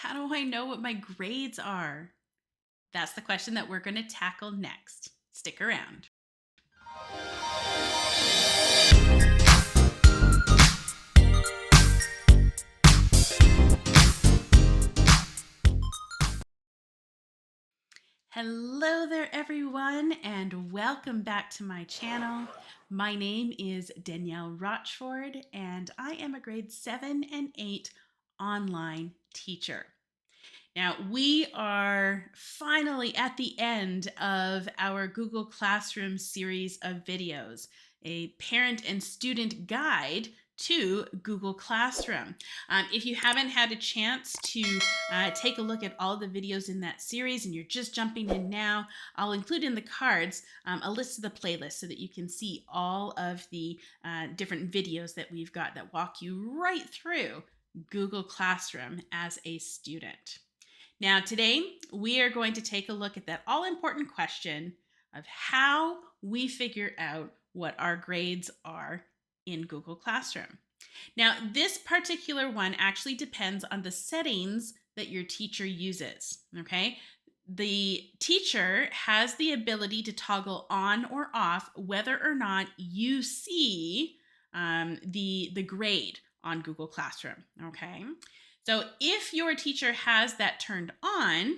How do I know what my grades are? That's the question that we're going to tackle next. Stick around. Hello there, everyone, and welcome back to my channel. My name is Danielle Rochford, and I am a grade 7 and 8 online teacher. Now, we are finally at the end of our Google Classroom series of videos, a parent and student guide to Google Classroom. If you haven't had a chance to take a look at all the videos in that series and you're just jumping in now, I'll include in the cards a list of the playlist so that you can see all of the different videos that we've got that walk you right through Google Classroom as a student. Now, today we are going to take a look at that all-important question of how we figure out what our grades are in Google Classroom. Now, this particular one actually depends on the settings that your teacher uses, okay? The teacher has the ability to toggle on or off whether or not you see the grade on Google Classroom, okay? So if your teacher has that turned on,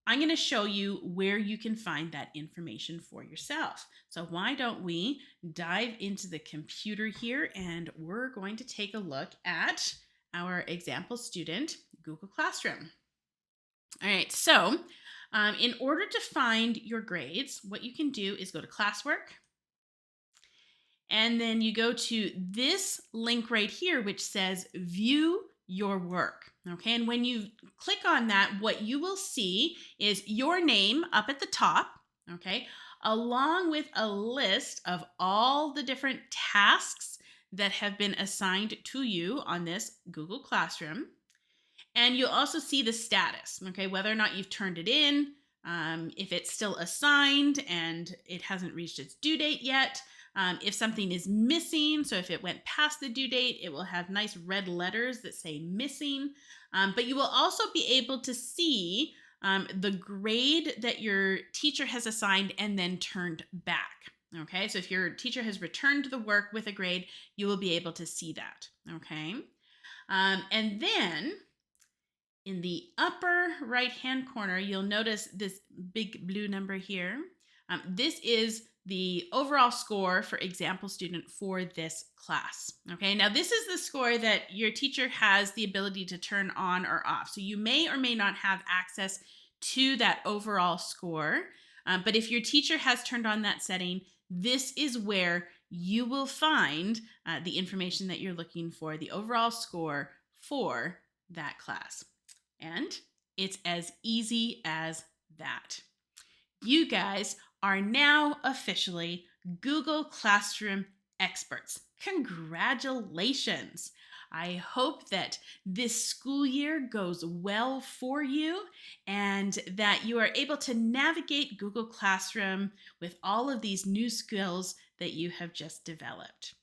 I'm going to show you where you can find that information for yourself. So why don't we dive into the computer here, and we're going to take a look at our example student, Google Classroom. All right, so in order to find your grades, what you can do is go to classwork, and then you go to this link right here, which says view your work. Okay, and when you click on that, what you will see is your name up at the top, okay, along with a list of all the different tasks that have been assigned to you on this Google Classroom. And you'll also see the status, okay, whether or not you've turned it in, if it's still assigned and it hasn't reached its due date yet. If something is missing, so if it went past the due date, it will have nice red letters that say missing. But you will also be able to see the grade that your teacher has assigned and then turned back. Okay, so if your teacher has returned the work with a grade, you will be able to see that. Okay, and then in the upper right-hand corner, you'll notice this big blue number here. This is the overall score for example student for this class. Okay, now this is the score that your teacher has the ability to turn on or off. So you may or may not have access to that overall score. But if your teacher has turned on that setting, this is where you will find the information that you're looking for, the overall score for that class. And it's as easy as that. You guys are now officially Google Classroom experts. Congratulations! I hope that this school year goes well for you and that you are able to navigate Google Classroom with all of these new skills that you have just developed.